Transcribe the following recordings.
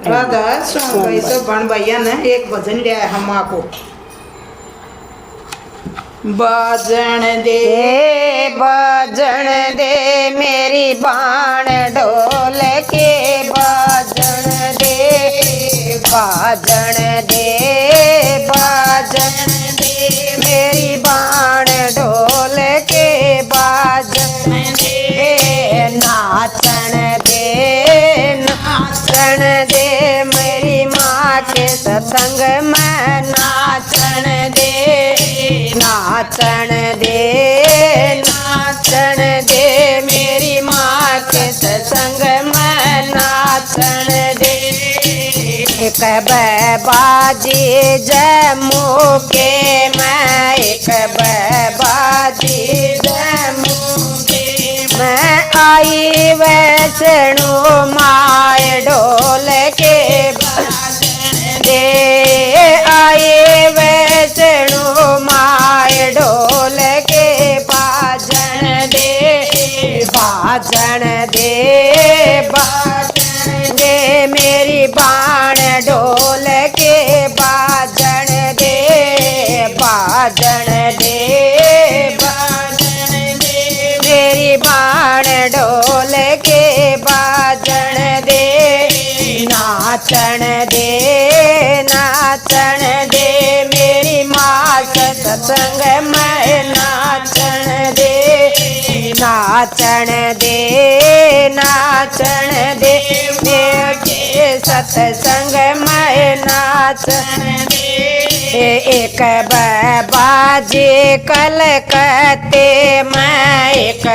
राधा सुन भाई तो बन भैया ने एक भजन लिया हम आपको बाजन दे मेरी बाण ढोल के बाजन दे मेरी बाण ढोल के बाजन दे नाचन दे मेरी माँ के सत्संग में नाचन दे मेरी माँ के सत्संग में नाचन दे एक बाजी जम्मू के मैं एक बाजी जम्मू के मैं आई वैष्णो माय ढोल के बाजन दे आई वैष्णो माय ढोल के बाजन दे मेरी बाण ढोल के बाजन दे मेरी बाण ढोल के बाजन दे नाचन दे मेरी माँ सत्संग में नाचन दे मेरे सत्संग में नाचन दे एक बाजे कलकत्ते मैं एक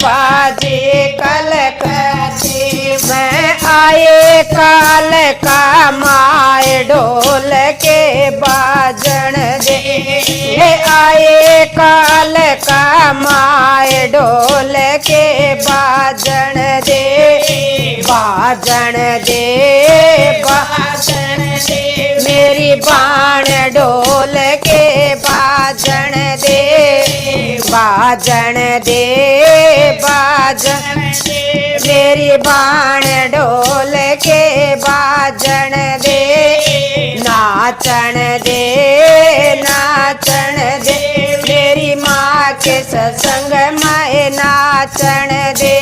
बाजे कलकत्ते मैं आए काल का माय ढोल के बाजन दे आए काल का माय ढोल के बाजन दे मेरी बाण ढोल के बाजन दे मेरी बाण ढोल के बाजन दे नाचन दे मेरी माँ के सत्संग में नाचन दे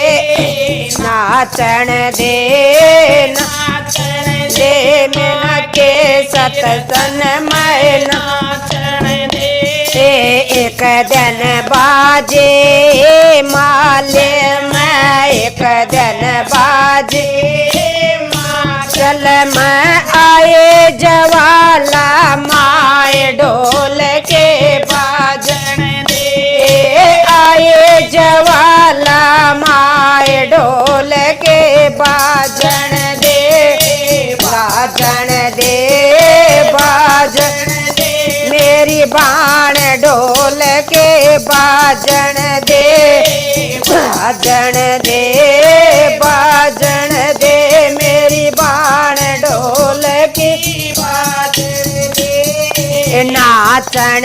मेरा के सत्संग में नाचन दे एक दिन बाजे माले मैं एक दिन बाजे चल मैं आए जवाला माय ढोल के बाजन दे आए जवाला माय ढोल के बाजन दे मेरी बाण ढोल के बाजन दे मेरी बाण ढोल के बाजन दे नाचन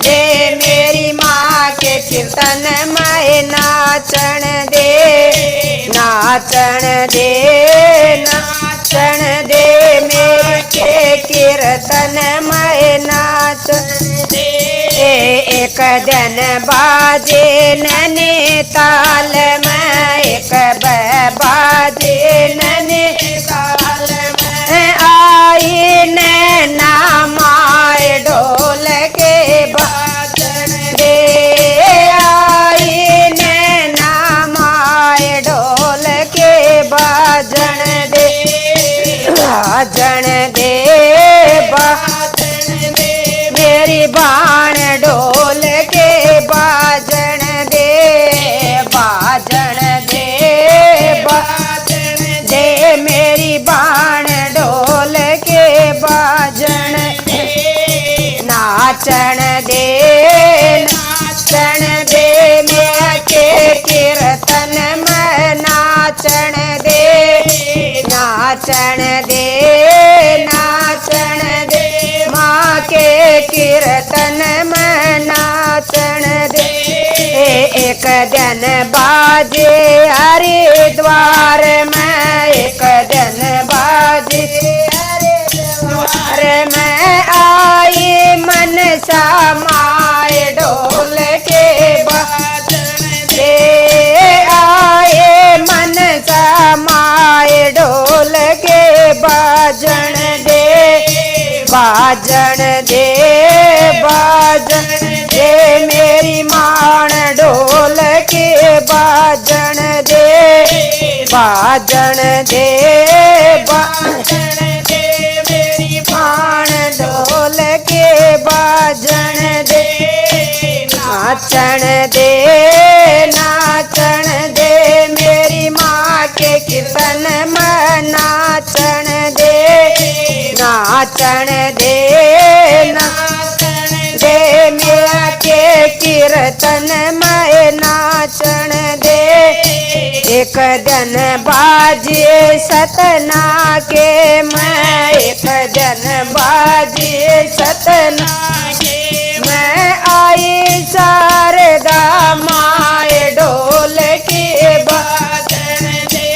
दे मेरी माँ के कीर्तन में नाचन दे मेरे के कीर्तन में नाचन दे एक दिन बाजे नैनीताल में एक बाजे नैनीताल में आई नैना माय ढोल के बाजन दे आई नैना माय ढोल के बाजन दे मेरी बाण ढोल के बाजन दे मेरी बाण ढोल के बाजन नाचन दे मैं के कीर्तन में नाचन दे माँ के कीर्तन में नाचन दे एक दिन बाजे हरिद्वार में बाजन दे मेरी माण ढोल के बाजन दे मेरी माण ढोल के बाजन दे नाचन दे मेरी माँ के कीर्तन में नाचन दे मेरा के कीर्तन में नाचन दे एक दिन बाजे सतना के मैं एक दिन बाजे सतना के मैं आई शारदा माए ढोल के बाजन दे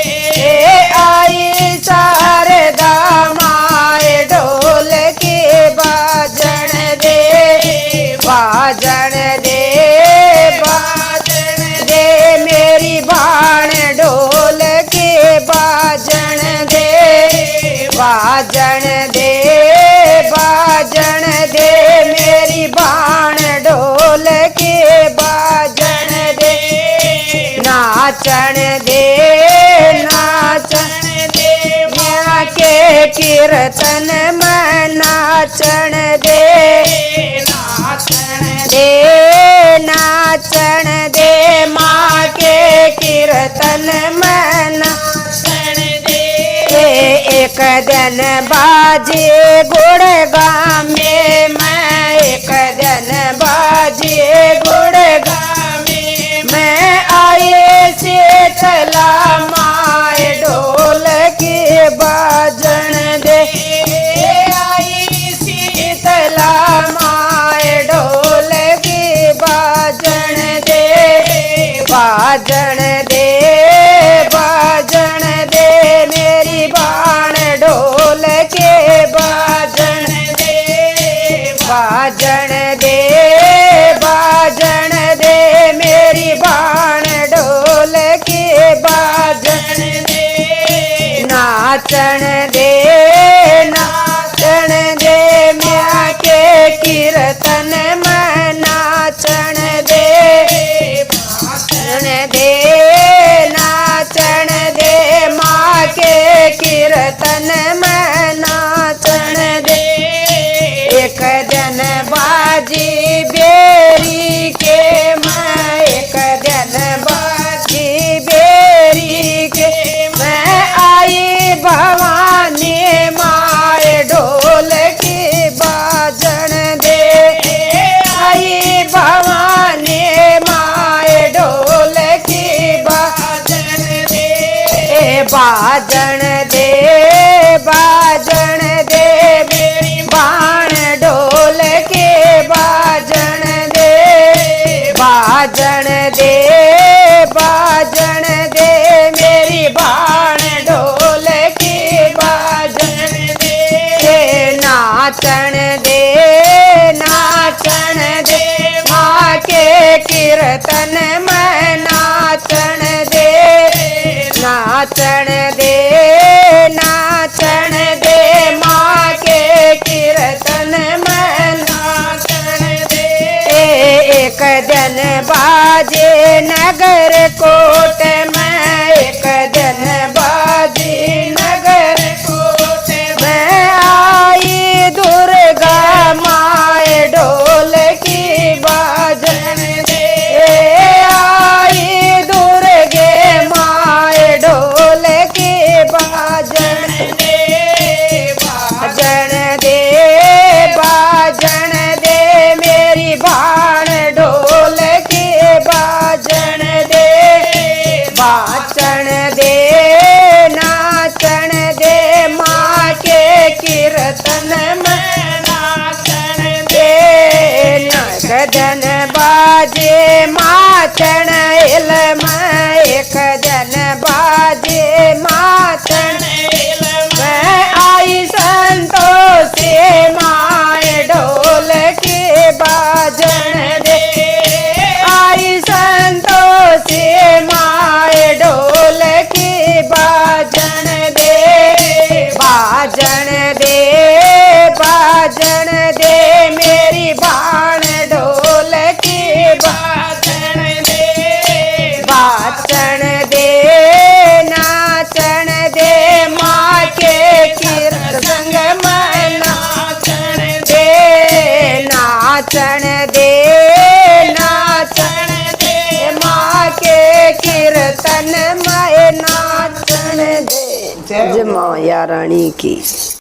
आई शारदा माए ढोल के बाजन दे मेरी बाण ढोल के बाजन दे मेरी बाण ढोल के बाजन दे नाचन दे माँ के कीर्तन में नाचन दे माँ के कीर्तन में नाचन दे एक दिन बाजे गुड़गांव में मैं एक दिन बाजे गुड़गांव में मैं आई शीतला माए ढोल के बाजन दे आई शीतला माए ढोल के बाजन दे मेरी बाण ढोल के बाजन दे मेरी बाण ढोल के बाजन दे नाचन दे माँ के कीर्तन में नाचन दे माँ के कीर्तन में नाचन दे एक दिन बाजी बेरी के मैं एक दिन बाजी बेरी के मैं आई भवानी माए ढोल की बाजन दे आई भवानी माए ढोल की बाजन दे मेरी बाण ढोल के बाजन दे मेरी बाण ढोल के बाजन दे नाचन दे माँ के कीर्तन में नाचन दे माँ के कीर्तन में नाचन दे एक दिन बाजे नगर कोट में एक दिन बाजे नगर कोट में आई दुर्गा माए ढोल की बाजन दे आई दुर्गे माए ढोल की बाजन दे मेरी बाण ढोल की बाजन दे नाचन दे माँ के कीर्तन में नाचन दे नगदन बाजे माचन इल्म एक दिन बाजे माचन मैं आई संतोषी माए ढोल की बाजन दे आई संतोषी माए ढोल की बाजन दे बाजन नाचण दे नाचण दे माँ के कीर्तन में नाचण दे। जय माँ या रानी की।